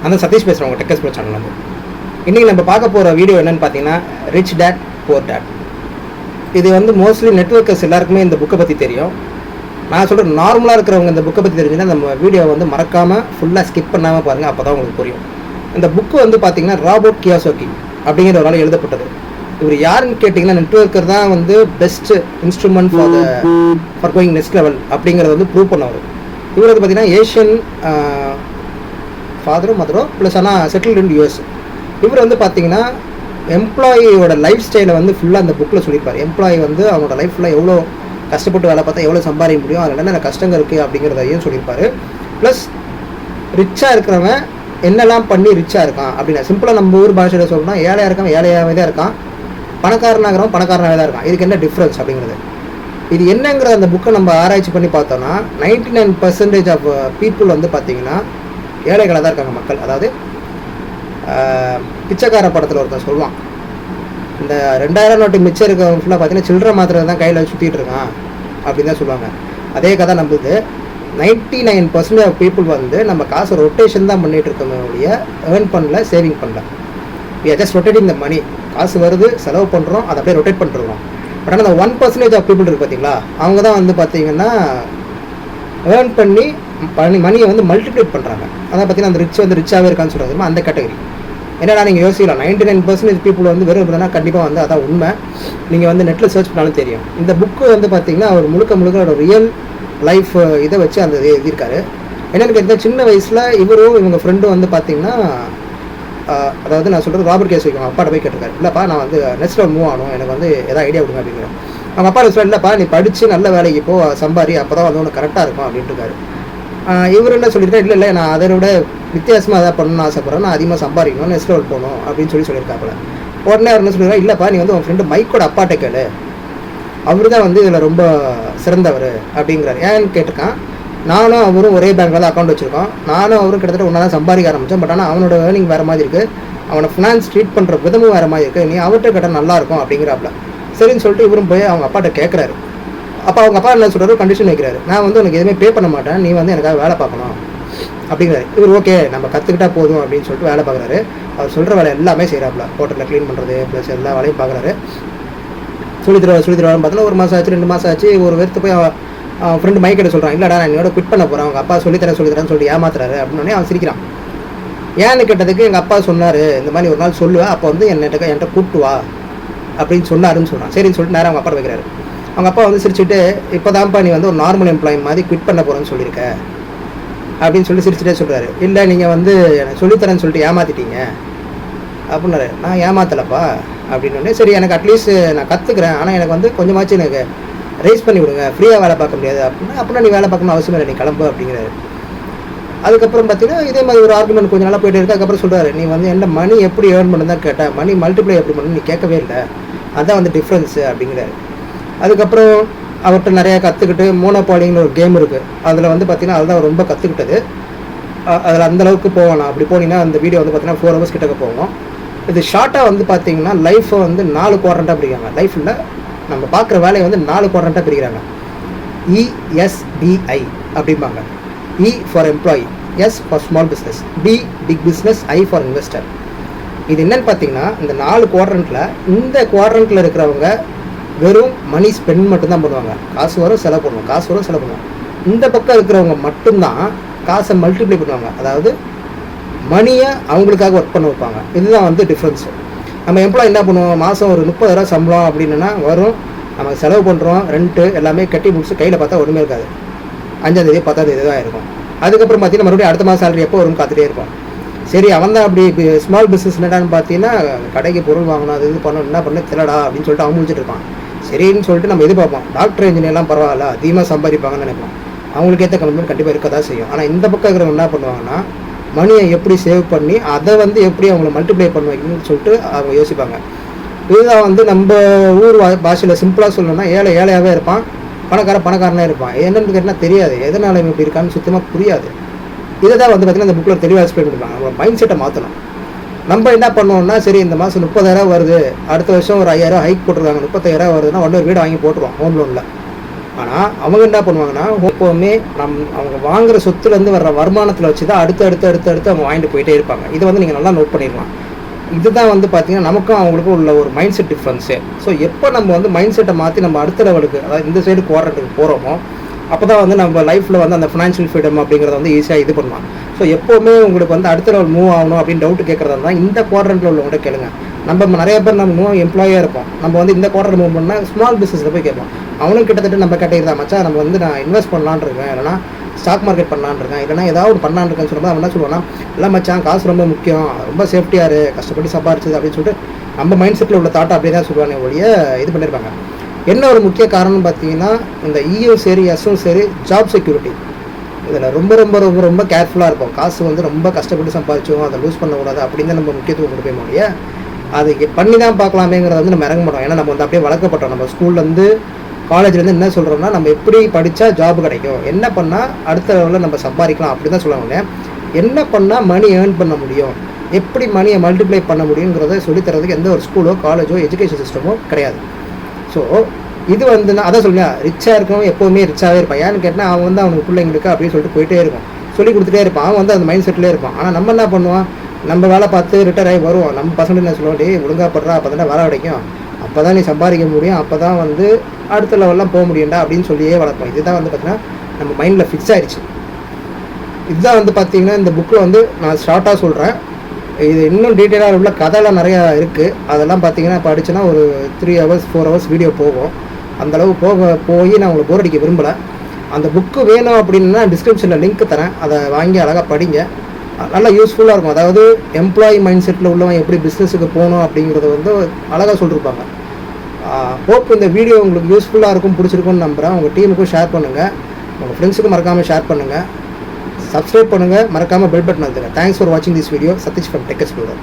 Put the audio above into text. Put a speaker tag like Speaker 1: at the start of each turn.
Speaker 1: அந்த சதீஷ் பேசுகிறேன் உங்கள் டெக்கஸ் ப்ரோ சேனல் வந்து. இன்றைக்கி நம்ம பார்க்க போகிற வீடியோ என்னென்னு பார்த்தீங்கன்னா ரிச் டேட் புவர் டேட். இது வந்து மோஸ்ட்லி நெட்வொர்க்கர்ஸ் எல்லாருக்குமே இந்த புக்கை பற்றி தெரியும். நான் சொல்கிறேன், நார்மலாக இருக்கிறவங்க இந்த புக்கை பற்றி தெரிஞ்சுன்னா நம்ம வீடியோ வந்து மறக்காமல் ஃபுல்லாக ஸ்கிப் பண்ணாமல் பாருங்கள், அப்போ தான் உங்களுக்கு புரியும். இந்த புக்கு வந்து பார்த்தீங்கன்னா ராபர்ட் கியோசாகி அப்படிங்கிற ஒரு ஆள் எழுதப்பட்டது. இவர் யாருன்னு கேட்டிங்கன்னா நெட்வொர்க்கர் தான் வந்து best instrument for going next level அப்படிங்கிறத வந்து ப்ரூவ் பண்ணவர். இவர் வந்து பார்த்தீங்கன்னா ஏஷியன் ஃபாதரும் மதரும் ப்ளஸ் ஆனால் செட்டில்டு இன் யூஎஸ். இவர் வந்து பார்த்தீங்கன்னா எம்ப்ளாயியோட லைஃப் ஸ்டைலை வந்து ஃபுல்லாக அந்த புக்கில் சொல்லியிருப்பார். எம்ப்ளாயி வந்து அவங்களோட லைஃப் ஃபுல்லாக எவ்வளோ கஷ்டப்பட்டு வேலை பார்த்தா எவ்வளோ சம்பாதிக்க முடியும், அதில் என்னென்ன கஷ்டங்கள் இருக்குது அப்படிங்கிறதையும் சொல்லியிருப்பார். ப்ளஸ் ரிச்சாக இருக்கிறவன் என்னெல்லாம் பண்ணி ரிச்சாக இருக்கான் அப்படின்னா, சிம்பிளாக நம்ம ஊர் பாஷையில் சொல்லணும்னா ஏழையாக இருக்கவன் ஏழையாகவே தான் இருக்கான், பணக்காரனாகிறவன் பணக்காரனாகவே தான் இருக்கான். இதுக்கு என்ன டிஃப்ரென்ஸ் அப்படிங்கிறது, இது என்னங்கிற அந்த புக்கை நம்ம ஆராய்ச்சி பண்ணி பார்த்தோன்னா 99% ஆஃப் பீப்புள் வந்து பார்த்திங்கன்னா ஏழைகளாக தான் இருக்காங்க மக்கள். அதாவது பிச்சைக்கார படத்தில் ஒருத்தன் சொல்லுவான், இந்த 2000 நோட்டு மிச்சம் இருக்கவங்க ஃபுல்லாக பார்த்தீங்கன்னா சில்லற மாத்திரை தான் கையில் சுற்றிட்டு இருக்கான் அப்படின்னு தான் சொல்லுவாங்க. அதே கதை நம்புது 99% ஆஃப் பீப்புள் வந்து நம்ம காசு ரொட்டேஷன் தான் பண்ணிகிட்டு இருக்கவங்களுடைய ஏர்ன் பண்ணல, சேவிங் பண்ணல. We are just rotating the money. காசு வருது, செலவு பண்ணுறோம், அதை அப்படியே ரொட்டேட் பண்ணிருக்கோம். பட் ஆனால் அந்த 1% ஆஃப் பீப்புள் இருக்குது பார்த்தீங்களா, அவங்க தான் வந்து பார்த்தீங்கன்னா ஏர்ன் பண்ணி மணியை வந்து மல்டிப்ளேட் பண்ணுறாங்க. அதான் பார்த்தீங்கன்னா அந்த ரிச் வந்து ரிச்சாகவே இருக்கான்னு சொல்கிறது அந்த கேட்டகரி. என்னடா நீங்கள் யோசிக்கலாம், 99% பீப்புள் வந்து வெறும் இப்படின்னா கண்டிப்பாக வந்து அதான் உண்மை. நீங்கள் வந்து நெட்டில் சர்ச் பண்ணாலும் தெரியும். இந்த புக்கு வந்து பார்த்தீங்கன்னா அவர் முழுக்க ஒரு ரியல் லைஃப் இதை வச்சு அந்த எழுதியிருக்காரு. என்னென்னு கேட்டால் சின்ன வயசில் இவரும் இவங்க ஃப்ரெண்டும் வந்து பார்த்தீங்கன்னா அதாவது நான் சொல்கிறது ராபர்ட் கியோசாகி அவங்க அப்பாட்ட போய் கேட்டிருக்காரு, இல்லைப்பா நான் வந்து நெக்ஸ்ட் லெவல் மூவ் ஆகணும், எனக்கு வந்து எதாவது ஐடியா கொடுங்க அப்படிங்கிறேன். அவங்க அப்பா சொல்ல, இல்லைப்பா நீ படித்து நல்ல வேலைக்கு போ, சம்பாரி, அப்போ தான் வந்து ஒன்று கரெக்டாக இருக்கும் அப்படின்ட்டு இருக்காரு. இவர் என்ன சொல்லியிருக்காரு, இல்லை நான் அதை விட வித்தியாசமாக எதாவது பண்ணணும்னு ஆசைப்பட்றேன், நான் அதிகமாக சம்பாதிக்கணும், நெக்ஸ்ட் லெவல் போகணும் அப்படின்னு சொல்லியிருக்காப்புல. உடனே அவர் என்ன சொல்லியிருக்காரு, இல்லைப்பா நீ வந்து உன் ஃப்ரெண்டு மைக்கோட அப்பாட்ட கேளு, அவர் தான் வந்து இதில் ரொம்ப சிறந்தவர் அப்படிங்கிறார். ஏன்னு கேட்டிருக்கான், நானும் அவரும் ஒரே பேங்க்கில் தான் அக்கௌண்ட் வச்சுருக்கோம், நானும் அவரும் கிட்டத்தட்ட ஒன்றா தான் சம்பாதிக்க ஆரம்பித்தோம். பட் ஆனால் அவனோட ஏர்னிங் வேறு மாதிரி இருக்குது, அவனை ஃபினான்ஸ் ட்ரீட் பண்ணுற விதமும் வேறு மாதிரி இருக்குது, நீ அவர்கிட்ட கேட்டால் நல்லாயிருக்கும் அப்படிங்கிறாப்புல. சரின்னு சொல்லிட்டு இவரும் போய் அவங்க அப்பாட்ட கேட்குறாரு. அப்போ அவங்க அப்பா என்ன சொல்கிறாரு, கண்டிஷன் வைக்கிறாரு, நான் வந்து உனக்கு எதுவுமே பே பண்ண மாட்டேன், நீ வந்து எனக்காக வேலை பார்க்கணும் அப்படிங்கிறாரு. இவர் ஓகே நம்ம கற்றுக்கிட்டா போதும் அப்படின்னு சொல்லிட்டு வேலை பார்க்குறாரு. அவர் சொல்கிற வேலை எல்லாமே செய்கிறாப்புல, ஹோட்டலில் க்ளீன் பண்ணுறது ப்ளஸ் எல்லா வேலையும் பார்க்குறாரு. சொல்லித்தருவான்னு பார்த்தோன்னா 1 மாதம் ஆச்சு, 2 மாதம் ஆச்சு. ஒரு வெறுத்து போய் அவன் ஃப்ரெண்டு மைக்கிட்ட சொல்கிறான், இல்லைடா நான் என்னோட குவிட் பண்ண போகிறேன், அவங்க அப்பா சொல்லித்தரேன்னு சொல்லிட்டு ஏமாத்துறாரு அப்படின்னு அவன் சிரிக்கிறான். ஏன்னு கேட்டதுக்கு எங்கள் அப்பா சொன்னார், இந்த மாதிரி ஒரு நாள் சொல்லுவேன், அப்போ வந்து என்கிட்ட கூப்பிட்டு வா அப்படின்னு சொன்னாருன்னு சொல்கிறான். சரின்னு சொல்லிட்டு நேரம் அவங்க அப்பா வைக்கிறாரு. அவங்க அப்பா வந்து சிரிச்சுட்டு, இப்போ தான்ப்பா நீ வந்து ஒரு நார்மல் எம்ப்ளாயி மாதிரி குவிட் பண்ண போகிறேன்னு சொல்லியிருக்க அப்படின்னு சொல்லி சிரிச்சுட்டே சொல்கிறாரு. இல்லை நீங்கள் வந்து எனக்கு சொல்லித்தரேன்னு சொல்லிட்டு ஏமாற்றிட்டீங்க அப்படின்னாரு. நான் ஏமாத்தலைப்பா அப்படின்னே. சரி எனக்கு அட்லீஸ்ட் நான் கற்றுக்குறேன், ஆனால் எனக்கு வந்து கொஞ்சமாச்சும் எனக்கு ரைஸ் பண்ணி விடுங்க, ஃப்ரீயாக வேலை பார்க்க முடியாது அப்படின்னா நீ வேலை பார்க்கணும் அவசியம் இல்லை, நீ கிளம்பு அப்படிங்கிறாரு. அதுக்கப்புறம் பார்த்தீங்கன்னா இதே மாதிரி ஒரு ஆர்குமெண்ட் கொஞ்சம் நாளாக போயிட்டு இருக்கு. அதுக்கப்புறம் சொல்கிறாரு, நீ வந்து என்ன மணி எப்படி ஏர்ன் பண்ணு தான் கேட்டேன், மணி மல்டிப்ளை எப்படி பண்ணணும் நீ கேட்கவே இல்லை, அதுதான் வந்து டிஃப்ரென்ஸு அப்படிங்கிறாரு. அதுக்கப்புறம் அவர்கிட்ட நிறையா கற்றுக்கிட்டு மோனோபாலிங்கிற ஒரு கேம் இருக்குது, அதில் வந்து பார்த்திங்கன்னா அதுதான் ரொம்ப கற்றுக்கிட்டது. அதில் அந்தளவுக்கு போகலாம். அப்படி போனீங்கன்னா அந்த வீடியோ வந்து பார்த்திங்கன்னா 4 hours கிட்டக்க போவோம். இது ஷார்ட்டாக வந்து பார்த்திங்கன்னா லைஃப்பை வந்து 4 குவாட்ரண்ட்டாக பிரிக்கிறாங்க. லைஃப்பில் நம்ம பார்க்குற வேலையை வந்து 4 குவாட்ரண்ட்டாக பிரிக்கிறாங்க. ESBI அப்படிம்பாங்க. E for employee, S for small business, B big business, I for investor. இது என்னென்னு பார்த்தீங்கன்னா இந்த 4 குவாட்ரண்ட்டில் இந்த குவாட்ரண்ட்டில் இருக்கிறவங்க வெறும் மணி ஸ்பெண்ட் மட்டும்தான் பண்ணுவாங்க, காசு வரும் செலவு பண்ணுவோம், காசு வரும் செலவு பண்ணுவோம். இந்த பக்கம் இருக்கிறவங்க மட்டும்தான் காசை மல்டிப்ளை பண்ணுவாங்க, அதாவது மணியை அவங்களுக்காக ஒர்க் பண்ண வைப்பாங்க. இதுதான் வந்து டிஃப்ரென்ஸு. நம்ம எம்ப்ளாய் என்ன பண்ணுவோம், மாதம் ஒரு 30,000 சம்பளம் அப்படின்னா வரும், நம்ம செலவு பண்ணுறோம், ரெண்ட்டு எல்லாமே கட்டி முடிச்சு கையில் பார்த்தா ஒன்றுமே இருக்காது. 5ஆம் தேதி 10ஆம் தேதி தான் இருக்கும். அதுக்கப்புறம் பார்த்தீங்கன்னா மறுபடியும் அடுத்த மாதம் சேலரி எப்போ வரும்னு காத்துட்டே இருப்போம். சரி அவன் தான் அப்படி ஸ்மால் பிஸ்னஸ் என்னடான்னு பார்த்தீங்கன்னா கடைக்கு பொருள் வாங்கணும், அது இது பண்ணணும், என்ன பண்ண தெரியலடா அப்படின்னு சொல்லிட்டு அவன் முடிச்சுட்டு இருப்பான். சரின்னு சொல்லிட்டு நம்ம எதிர்பார்ப்போம், டாக்டர் இன்ஜினியர்லாம் பரவாயில்ல அதிகமாக சம்பாதிப்பாங்கன்னு நினைப்போம். அவங்களுக்கு ஏற்ற கமிட்மெண்ட் கண்டிப்பாக இருக்க தான் செய்யும். ஆனால் இந்த பக்கம் இருக்கிறவங்க என்ன பண்ணுவாங்கன்னா மணியை எப்படி சேவ் பண்ணி அதை வந்து எப்படி அவங்கள மல்டிப்ளை பண்ணுவாங்கன்னு சொல்லிட்டு அவங்க யோசிப்பாங்க. இதுதான் வந்து நம்ம ஊர் பாஷையில் சிம்பிளாக சொல்லணும்னா ஏழையாகவே இருப்பான், பணக்காரனாக இருப்பான். என்னென்னு கேட்டால் தெரியாது, எதனால் இவங்க இப்படி இருக்கான்னு சுத்தமாக புரியாது. இதை தான் வந்து பார்த்திங்கன்னா இந்த புக்கில் தெளிவாக எக்ஸ்பிளைன் பண்ணிருப்பாங்க. நம்ம மைண்ட் செட்டை மாற்றணும். நம்ம என்ன பண்ணுவோம்னா, சரி இந்த மாதம் 30,000 வருது, அடுத்த வருஷம் ஒரு 5,000 ஹைக் போட்டிருக்காங்க, 35,000 வருதுன்னா 1 வீடு வாங்கி போட்டுருவோம் ஹோம் லோனில். ஆனால் அவங்க என்ன பண்ணுவாங்கன்னா எப்போவுமே அவங்க வாங்குகிற சொத்துலேருந்து வர்ற வருமானத்தில் வச்சு தான் அடுத்து அவங்க வாங்கிட்டு போயிட்டே இருப்பாங்க. இதை வந்து நீங்கள் நல்லா நோட் பண்ணிடலாம். இதுதான் வந்து பார்த்தீங்கன்னா நமக்கும் அவங்களுக்கும் உள்ள ஒரு மைண்ட் செட் டிஃப்ரென்ஸு. ஸோ எப்போ நம்ம வந்து மைண்ட் செட்டை மாற்றி நம்ம அடுத்த லெவலுக்கு, அதாவது இந்த சைடு குவாட்ரண்ட்டுக்கு போகிறோமோ, அப்போ தான் வந்து நம்ம லைஃப்பில் வந்து அந்த ஃபினான்ஷியல் ஃப்ரீடம் அப்படிங்கிறத வந்து ஈஸியாக இது பண்ணலாம். ஸோ எப்போவுமே உங்களுக்கு வந்து அடுத்த லெவல் மூவ் ஆகணும் அப்படின்னு டவுட் கேட்குறதா தான் இந்த குவாட்ரண்ட்டில் உள்ளவங்கள்ட்ட கேளுங்க. நம்ம நிறைய பேர் நம்ம எம்ப்ளாயாக இருப்போம். நம்ம வந்து இந்த குவார்டர் மூவ் பண்ணால் ஸ்மால் பிஸ்னஸில் போய் கேட்போம். அவனும் கிட்டத்தட்ட நம்ம கேட்டதான், மச்சான் நம்ம வந்து நான் இன்வெஸ்ட் பண்ணலான்னு இருக்கேன், இல்லைனா ஸ்டாக் மார்க்கெட் பண்ணலான்னு இருக்கேன், இல்லைனா ஏதாவது பண்ணலான்னு இருக்கேன்னு சொல்லும்போது அவன் என்ன சொல்லுவான்னா, இல்லை மச்சான் காசு ரொம்ப முக்கியம், ரொம்ப சேஃப்டியாக கஷ்டப்பட்டு சம்பாரிச்சது அப்படின்னு சொல்லிட்டு நம்ம மைண்ட் செட்டில் உள்ள தாட்டை அப்படியே தான் சொல்லுவானே ஒழிய இது பண்ணியிருப்பாங்க. என்ன ஒரு முக்கிய காரணம்னு பார்த்தீங்கன்னா, இந்த இயும் சரி எஸ்ஸும் சரி ஜாப் செக்யூரிட்டி இதில் ரொம்ப ரொம்ப ரொம்ப ரொம்ப கேர்ஃபுல்லாக இருக்கும். காசு வந்து ரொம்ப கஷ்டப்பட்டு சம்பாதிச்சோம், அதை லூஸ் பண்ணக்கூடாது அப்படின்னு தான் நம்ம முக்கியத்துவம் கொடுப்போம் முடிய அது பண்ணி தான் பார்க்கலாமேங்கிறத வந்து நம்ம இறங்க மாட்டோம். ஏன்னா நம்ம வந்து அப்படியே வளர்க்கப்பட்டோம். நம்ம ஸ்கூல்லேருந்து காலேஜ்லேருந்து என்ன சொல்கிறோம்னா, நம்ம எப்படி படித்தா ஜாப் கிடைக்கும், என்ன பண்ணால் அடுத்த லெவலில் நம்ம சம்பாதிக்கலாம் அப்படி தான் சொல்லுவாங்க. என்ன பண்ணால் மணி ஏர்ன் பண்ண முடியும், எப்படி மணியை மல்டிப்ளை பண்ண முடியுங்கிறத சொல்லித்தரதுக்கு எந்த ஒரு ஸ்கூலோ காலேஜோ எஜுகேஷன் சிஸ்டமோ கிடையாது. ஸோ இது வந்து நான் அதான் சொல்லுங்க, ரிச்சாக இருக்கவங்க எப்போவுமே ரிச்சாகவே இருப்பான். ஏன்னு கேட்டால் அவன் வந்து அவனுக்கு பிள்ளைங்களுக்கு அப்படின்னு சொல்லிட்டு போயிட்டே இருக்கும், சொல்லி கொடுத்துட்டே இருப்பான். அவன் வந்து அந்த மைண்ட் செட்டிலே இருப்பான். ஆனால் நம்ம என்ன பண்ணுவான், நம்ம வேலை பார்த்து ரிட்டையர் ஆகி வருவோம். நம்ம பசங்க என்ன சொல்லுவோம், டே ஒழுங்காக படுறா, அப்போ தானே வேலை கிடைக்கும், அப்போ தான் நீ சம்பாதிக்க முடியும், அப்போ தான் வந்து அடுத்த லெவல்லாம் போக முடியும்டா அப்படின்னு சொல்லியே வளர்ப்போம். இதுதான் வந்து பார்த்தீங்கன்னா நம்ம மைண்டில் ஃபிக்ஸ் ஆகிடுச்சு. இதுதான் வந்து பார்த்தீங்கன்னா இந்த புக்கில் வந்து நான் ஷார்ட்டாக சொல்கிறேன். இது இன்னும் டீட்டெயிலாக உள்ள கதையெல்லாம் நிறையா இருக்குது. அதெல்லாம் பார்த்தீங்கன்னா படிச்சுன்னா ஒரு 3 hours 4 hours வீடியோ போகும். அந்தளவு போய் நான் உங்களுக்கு போர் அடிக்க விரும்பலை. அந்த புக்கு வேணும் அப்படின்னா டிஸ்கிரிப்ஷனில் லிங்க் தரேன், அதை வாங்கி அழகாக படிங்க. நல்லா யூஸ்ஃபுல்லாக இருக்கும். அதாவது எம்ப்ளாயி மைண்ட் செட்டில் உள்ளவன் எப்படி பிஸ்னஸுக்கு போகணும் அப்படிங்கிறத வந்து அழகாக சொல்லியிருப்பாங்க. ஹோப் இந்த வீடியோ உங்களுக்கு யூஸ்ஃபுல்லாக இருக்கும், பிடிச்சிருக்கும்னு நம்புகிறேன். உங்கள் டீமுக்கும் ஷேர் பண்ணுங்கள், உங்கள் ஃப்ரெண்ட்ஸுக்கும் மறக்காமல் ஷேர் பண்ணுங்கள், சப்ஸ்கிரைப் பண்ணுங்கள், மறக்காமல் பெல் பட்டன் அழுத்துங்க. தேங்க்ஸ் ஃபார் வாட்சிங் this video. Satish from Tech explorer.